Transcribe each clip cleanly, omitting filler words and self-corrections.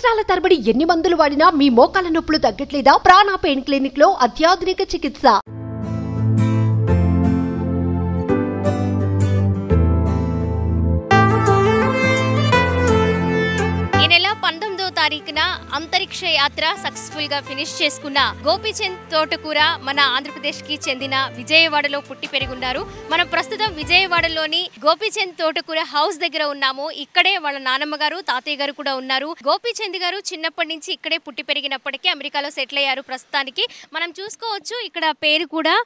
సంవత్సరాల తరబడి ఎన్ని మందులు వాడినా మీ మోకాల నొప్పులు తగ్గట్లేదా? ప్రాణ పెయిన్ క్లినిక్ లో అత్యాధునిక చికిత్స. తారీఖున అంతరిక్ష యాత్ర సక్సెస్ఫుల్ గా ఫినిష్ చేసుకున్న గోపీచంద్ తోటకూర మన ఆంధ్రప్రదేశ్ కి చెందిన విజయవాడలో పుట్టి పెరుగున్నారు. మనం ప్రస్తుతం విజయవాడలోని గోపీచంద్ తోటకూర హౌస్ దగ్గర ఉన్నాము. ఇక్కడే వాళ్ళ నానమ్మ గారు తాతయ్య గారు కూడా ఉన్నారు. గోపీచంద్ గారు చిన్నప్పటి నుంచి ఇక్కడే పుట్టి పెరిగినప్పటికీ అమెరికాలో సెటిల్ అయ్యారు. ప్రస్తుతానికి మనం చూసుకోవచ్చు ఇక్కడ పేరు కూడా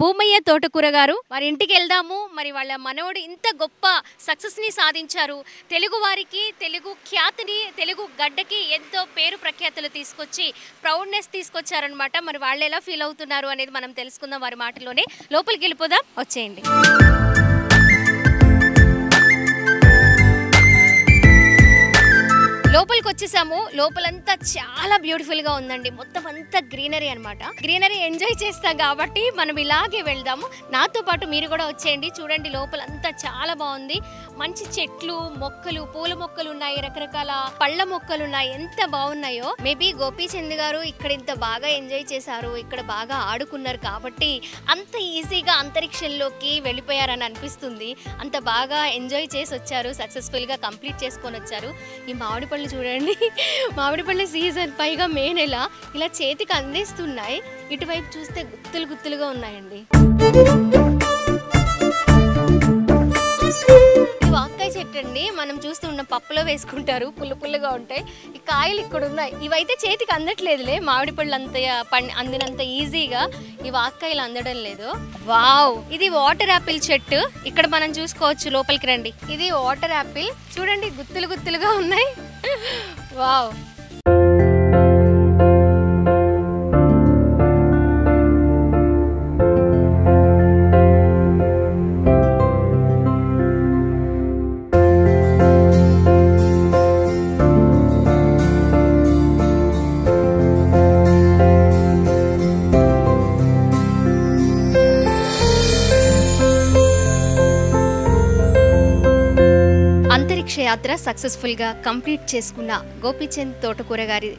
భూమయ్య తోటకూర గారు. వారి ఇంటికి వెళ్దాము. మరి వాళ్ళ మనవడు ఇంత గొప్ప సక్సెస్ ని సాధించారు. తెలుగు వారికి, తెలుగు ఖ్యాతిని, తెలుగు గడ్డకి ఎంతో పేరు ప్రఖ్యాతులు తీసుకొచ్చి ప్రౌడ్నెస్ తీసుకొచ్చారనమాట. మరి వాళ్ళు ఎలా ఫీల్ అవుతున్నారు అనేది మనం తెలుసుకుందాం వారి మాటల్లోనే. లోపలికి వెళ్ళిపోదాం, వచ్చేయండి. లోపలికి వచ్చేసాము. లోపలంతా చాలా బ్యూటిఫుల్ గా ఉందండి. మొత్తం అంతా గ్రీనరీ అనమాట. గ్రీనరీ ఎంజాయ్ చేస్తాం కాబట్టి మనం ఇలాగే వెళ్దాము. నాతో పాటు మీరు కూడా వచ్చేయండి. చూడండి లోపలంతా చాలా బాగుంది. మంచి చెట్లు, మొక్కలు, పూల మొక్కలు ఉన్నాయి, రకరకాల పళ్ళ మొక్కలు ఉన్నాయి. ఎంత బాగున్నాయో. మేబీ గోపీచంద్ గారు ఇక్కడ ఇంత బాగా ఎంజాయ్ చేశారు, ఇక్కడ బాగా ఆడుకున్నారు కాబట్టి అంత ఈజీగా అంతరిక్షంలోకి వెళ్ళిపోయారని అనిపిస్తుంది. అంత బాగా ఎంజాయ్ చేసి వచ్చారు, సక్సెస్ఫుల్ గా కంప్లీట్ చేసుకొని వచ్చారు. ఈ మామిడి పళ్ళు చూడండి, మామిడి పళ్ళ సీజన్, పైగా మే నెల, ఇలా చేతికి అందిస్తున్నాయి. ఇటువైపు చూస్తే గుత్తులు గుత్తులుగా ఉన్నాయండి. వాక్కాయ చెట్టు అండి. మనం చూస్తున్న పప్పులో వేసుకుంటారు, పుల్ల పుల్లగా ఉంటాయి. ఈ కాయలు ఇక్కడ ఉన్నాయి. ఇవైతే చేతికి అందట్లేదులే, మామిడి పళ్ళు అందినంత ఈజీగా ఈ వాక్కాయలు అందడం లేదు. వావ్, ఇది వాటర్ యాపిల్ చెట్టు. ఇక్కడ మనం చూసుకోవచ్చు. లోపలికి రండి. ఇది వాటర్ యాపిల్ చూడండి, గుత్తులు గుత్తులుగా ఉన్నాయి. వావ్, యాత్ర సక్సెస్ఫుల్ గా కంప్లీట్ చేసుకున్న గోపీచంద్ తోటకూర గారి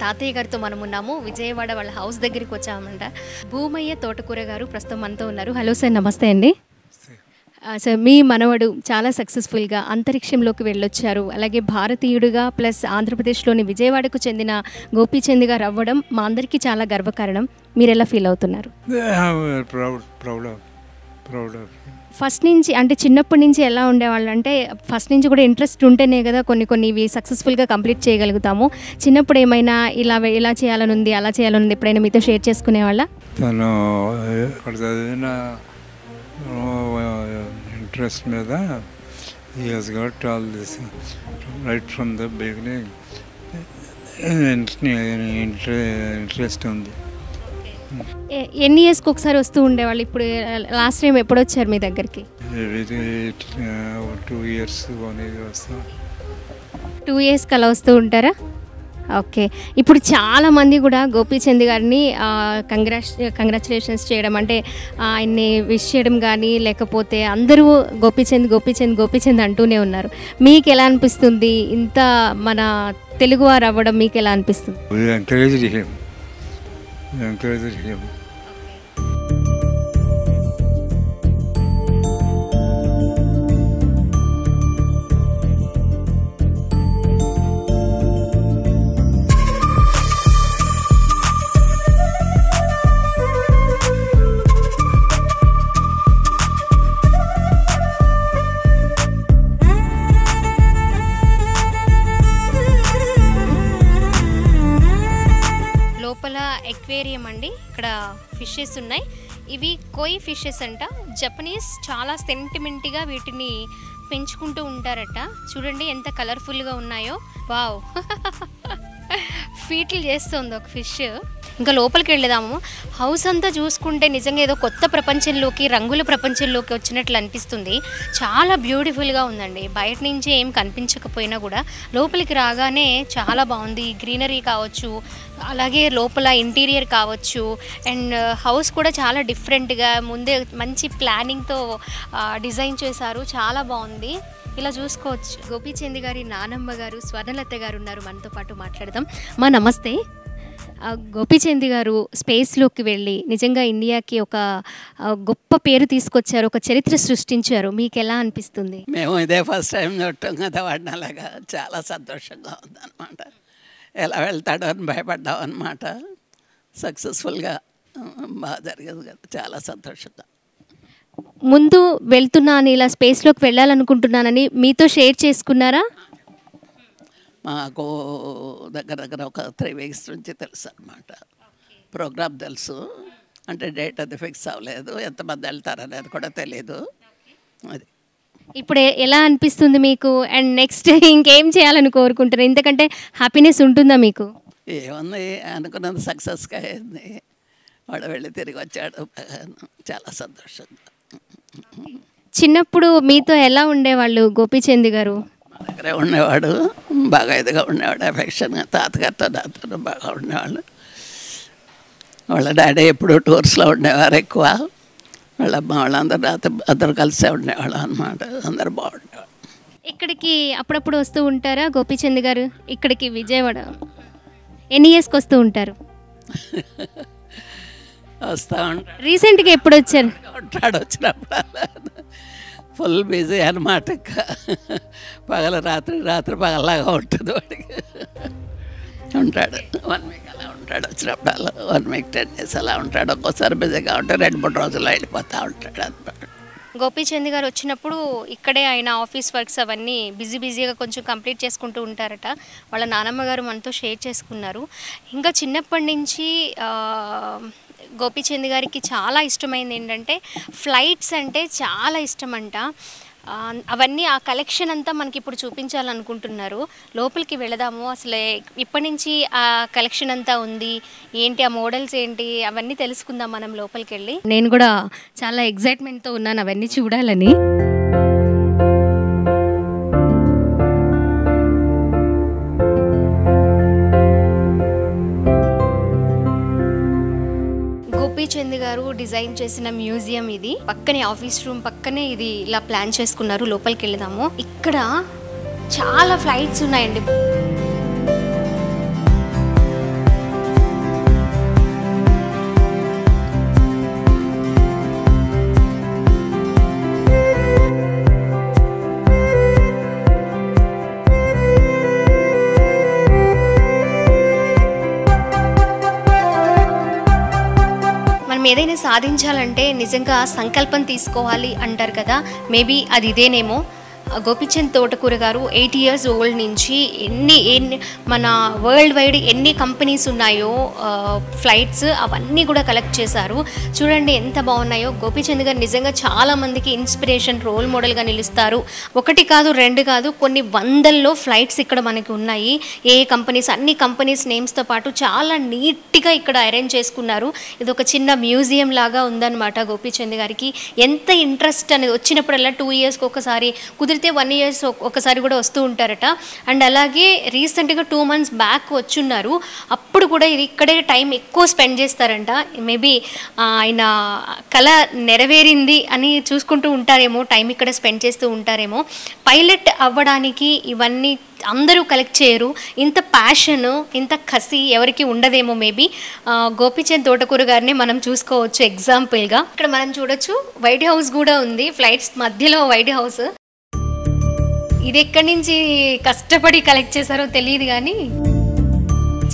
తాతయ్య గారితో మనం ఉన్నాము. విజయవాడ వాళ్ళ హౌస్ దగ్గరికి వచ్చామంట. భూమయ్య తోటకూర గారు ప్రస్తుతం మనతో ఉన్నారు. హలో సార్, నమస్తే అండి. సార్, మీ మనవడు చాలా సక్సెస్ఫుల్గా అంతరిక్షంలోకి వెళ్ళొచ్చారు. అలాగే భారతీయుడిగా ప్లస్ ఆంధ్రప్రదేశ్లోని విజయవాడకు చెందిన గోపీచంద్ గారు అవ్వడం మా అందరికీ చాలా గర్వకారణం. మీరు ఎలా ఫీల్ అవుతున్నారు? ఫస్ట్ నుంచి అంటే చిన్నప్పటి నుంచి ఎలా ఉండేవాళ్ళు అంటే, ఫస్ట్ నుంచి కూడా ఇంట్రెస్ట్ ఉంటేనే కదా కొన్ని ఇవి సక్సెస్ఫుల్గా కంప్లీట్ చేయగలుగుతాము. చిన్నప్పుడు ఏమైనా ఇలా చేయాలని ఉంది, అలా చేయాలని ఉంది, ఎప్పుడైనా మీతో షేర్ చేసుకునేవాళ్ళ? తను చదివిన ఇంట్రెస్ట్ మీద he has got all this right from the beginning. Interest ఉంది. ఎన్ని ఇయర్స్కి ఒకసారి వస్తూ ఉండేవాళ్ళు? ఇప్పుడు లాస్ట్ టైం ఎప్పుడు వచ్చారు మీ దగ్గరికి? 2 years 1 year వస్తా. 2 yearsకి అలా వస్తూ ఉంటారా? ఓకే. ఇప్పుడు చాలామంది కూడా గోపీచంద్ గారిని కంగ్రాచులేషన్స్ చేయడం, అంటే ఆయన్ని విష్ చేయడం కానీ, లేకపోతే అందరూ గోపీచంద్ అంటూనే ఉన్నారు. మీకు ఎలా అనిపిస్తుంది? ఇంత మన తెలుగువారు అవ్వడం మీకు ఎలా అనిపిస్తుంది? encouraged him. ఎక్వేరియం అండి. ఇక్కడ ఫిషెస్ ఉన్నాయి. ఇవి కోయి ఫిషెస్ అంట. జపనీస్ చాలా సెంటిమెంట్గా వీటిని పెంచుకుంటూ ఉంటారట. చూడండి ఎంత కలర్ఫుల్గా ఉన్నాయో. వావ్, ఫీట్లు చేస్తుంది ఒక ఫిష్. ఇంకా లోపలికి వెళ్ళేదాము. హౌస్ అంతా చూసుకుంటే నిజంగా ఏదో కొత్త ప్రపంచంలోకి, రంగుల ప్రపంచంలోకి వచ్చినట్లు అనిపిస్తుంది. చాలా బ్యూటిఫుల్గా ఉందండి. బయట నుంచి ఏం కనిపించకపోయినా కూడా లోపలికి రాగానే చాలా బాగుంది. గ్రీనరీ కావచ్చు, అలాగే లోపల ఇంటీరియర్ కావచ్చు, అండ్ హౌస్ కూడా చాలా డిఫరెంట్గా ముందే మంచి ప్లానింగ్తో డిజైన్ చేశారు. చాలా బాగుంది. ఇలా చూసుకోవచ్చు. గోపీచంద్ గారి నానమ్మ గారు స్వర్ణలత గారు ఉన్నారు, మనతో పాటు మాట్లాడదాం. మా నమస్తే. గోపీచంద్ గారు స్పేస్లోకి వెళ్ళి నిజంగా ఇండియాకి ఒక గొప్ప పేరు తీసుకొచ్చారు, ఒక చరిత్ర సృష్టించారు. మీకు ఎలా అనిపిస్తుంది? మేము ఇదే ఫస్ట్ టైం చూడటం కదా వాడిని, అలాగా చాలా సంతోషంగా ఉందన్నమాట. ఎలా వెళ్తాడో అని భయపడ్డాం అన్నమాట. సక్సెస్ఫుల్గా బాగా జరిగేది కదా, చాలా సంతోషంగా. ముందు వెళ్తున్నాను, ఇలా స్పేస్లోకి వెళ్ళాలనుకుంటున్నానని మీతో షేర్ చేసుకున్నారా? మాకు దగ్గర దగ్గర ఒక 3 weeks నుంచి తెలుసు అన్నమాట. ప్రోగ్రామ్ తెలుసు, అంటే డేట్ అది ఫిక్స్ అవ్వలేదు, ఎంతమంది వెళ్తారనేది కూడా తెలియదు. అది ఇప్పుడు ఎలా అనిపిస్తుంది మీకు? అండ్ నెక్స్ట్ ఇంకేం చేయాలని కోరుకుంటారు? ఎందుకంటే హ్యాపీనెస్ ఉంటుందా మీకు? ఏముంది, అనుకున్నది సక్సెస్గా అయింది. వాడు వెళ్ళి తిరిగి వచ్చాడు, చాలా సంతోషంగా. చిన్నప్పుడు మీతో ఎలా ఉండేవాళ్ళు గోపీచంద్ గారు? మా దగ్గరే ఉండేవాడు, బాగా ఇదిగా ఉండేవాడు, ఎఫెక్షన్గా. తాతగారితో నాతో బాగా ఉండేవాళ్ళు. వాళ్ళ డాడీ ఎప్పుడు టూర్స్లో ఉండేవారు ఎక్కువ. వాళ్ళ అమ్మ వాళ్ళందరూ అందరూ కలిసే ఉండేవాళ్ళు అన్నమాట. అందరూ బాగుండేవాళ్ళు. ఇక్కడికి అప్పుడప్పుడు వస్తూ ఉంటారా గోపీచంద్ గారు? ఇక్కడికి విజయవాడ ఎన్ని ఇయర్స్కి వస్తూ ఉంటారు? వస్తూ ఉంటాడు. రీసెంట్గా ఎప్పుడు వచ్చారు? ఉంటాడు, వచ్చినప్పుడు ఫుల్ బిజీ అనమాట. పగల రాత్రి, రాత్రి పగలలాగా ఉంటుంది వాడికి. ఉంటాడు 1 week అలా ఉంటాడు. వచ్చినప్పుడు అలా 1 week 10 days అలా ఉంటాడు. ఒక్కోసారి బిజీగా ఉంటే 2-3 రోజులు వెళ్ళిపోతూ ఉంటాడు అనమాట. గోపీచంద్ గారు వచ్చినప్పుడు ఇక్కడే ఆయన ఆఫీస్ వర్క్స్ అవన్నీ బిజీగా కొంచెం కంప్లీట్ చేసుకుంటూ ఉంటారట. వాళ్ళ నానమ్మ గారు మనతో షేర్ చేసుకున్నారు. ఇంకా చిన్నప్పటి నుంచి గోపీచంద్ గారికి చాలా ఇష్టమైంది ఏంటంటే ఫ్లైట్స్ అంటే చాలా ఇష్టమంట. అవన్నీ ఆ కలెక్షన్ అంతా మనకి ఇప్పుడు చూపించాలనుకుంటున్నారు. లోపలికి వెళదాము. అసలు ఇప్పటి నుంచి ఆ కలెక్షన్ అంతా ఉంది ఏంటి, ఆ మోడల్స్ ఏంటి, అవన్నీ తెలుసుకుందాం మనం లోపలికి వెళ్ళి. నేను కూడా చాలా ఎగ్జైట్మెంట్తో ఉన్నాను అవన్నీ చూడాలని. గోపీచంద్ గారు డిజైన్ చేసిన మ్యూజియం ఇది. పక్కనే ఆఫీస్ రూమ్ పక్కనే ఇది ఇలా ప్లాన్ చేసుకున్నారు. లోపలికి వెళ్దాము. ఇక్కడ చాలా ఫ్లైట్స్ ఉన్నాయండి. ఏదైనా సాధించాలంటే నిజంగా సంకల్పం తీసుకోవాలి అంటారు కదా, మేబీ అది ఇదేనేమో. గోపీచంద్ తోటకూర గారు 8 years ఓల్డ్ నుంచి ఎన్ని మన వరల్డ్ వైడ్ ఎన్ని కంపెనీస్ ఉన్నాయో ఫ్లైట్స్ అవన్నీ కూడా కలెక్ట్ చేశారు. చూడండి ఎంత బాగున్నాయో. గోపీచంద్ గారు నిజంగా చాలామందికి ఇన్స్పిరేషన్, రోల్ మోడల్గా నిలుస్తారు. 1 కాదు 2 కాదు, కొన్ని వందల్లో ఫ్లైట్స్ ఇక్కడ మనకి ఉన్నాయి. ఏ కంపెనీస్, అన్ని కంపెనీస్ నేమ్స్తో పాటు చాలా నీట్గా ఇక్కడ అరేంజ్ చేసుకున్నారు. ఇది ఒక చిన్న మ్యూజియం లాగా ఉందన్నమాట. గోపీచంద్ గారికి ఎంత ఇంట్రెస్ట్ అనేది వచ్చినప్పుడల్లా 2 yearsకి ఒకసారి, కుదిరితే 1 year ఒకసారి కూడా వస్తూ ఉంటారట. అండ్ అలాగే రీసెంట్గా 2 months బ్యాక్ వచ్చున్నారు. అప్పుడు కూడా ఇది ఇక్కడే టైం ఎక్కువ స్పెండ్ చేస్తారంట. మేబీ ఆయన కళ నెరవేరింది అని చూసుకుంటూ ఉంటారేమో, టైం ఇక్కడ స్పెండ్ చేస్తూ ఉంటారేమో. పైలట్ అవ్వడానికి ఇవన్నీ అందరూ కలెక్ట్ చేయరు. ఇంత ప్యాషన్, ఇంత కసి ఎవరికి ఉండదేమో. మేబీ గోపీచంద్ తోటకూర గారిని మనం చూసుకోవచ్చు ఎగ్జాంపుల్గా. ఇక్కడ మనం చూడొచ్చు వైట్ హౌస్ కూడా ఉంది, ఫ్లైట్స్ మధ్యలో వైట్ హౌస్. ఇది ఎక్కడి నుంచి కష్టపడి కలెక్ట్ చేశారో తెలియదు కానీ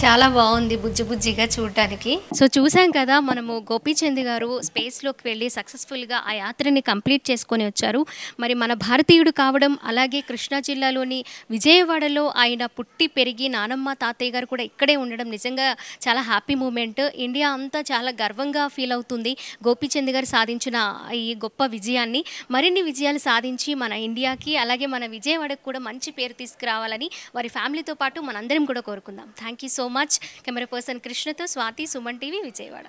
చాలా బాగుంది బుజ్జిగా చూడటానికి. సో చూసాం కదా మనము గోపీచంద్ గారు స్పేస్లోకి వెళ్ళి సక్సెస్ఫుల్గా ఆ యాత్రని కంప్లీట్ చేసుకొని వచ్చారు. మరి మన భారతీయుడు కావడం, అలాగే కృష్ణా జిల్లాలోని విజయవాడలో ఆయన పుట్టి పెరిగి నానమ్మ తాతయ్య గారు కూడా ఇక్కడే ఉండడం నిజంగా చాలా హ్యాపీ మూమెంట్. ఇండియా అంతా చాలా గర్వంగా ఫీల్ అవుతుంది గోపీచంద్ గారు సాధించిన ఈ గొప్ప విజయాన్ని. మరిన్ని విజయాలు సాధించి మన ఇండియాకి అలాగే మన విజయవాడకు కూడా మంచి పేరు తీసుకురావాలని వారి ఫ్యామిలీతో పాటు మనందరం కూడా కోరుకుందాం. Thank you so much. Camera person కృష్ణతో స్వాతి, సుమన్ టీవీ, విజయవాడ.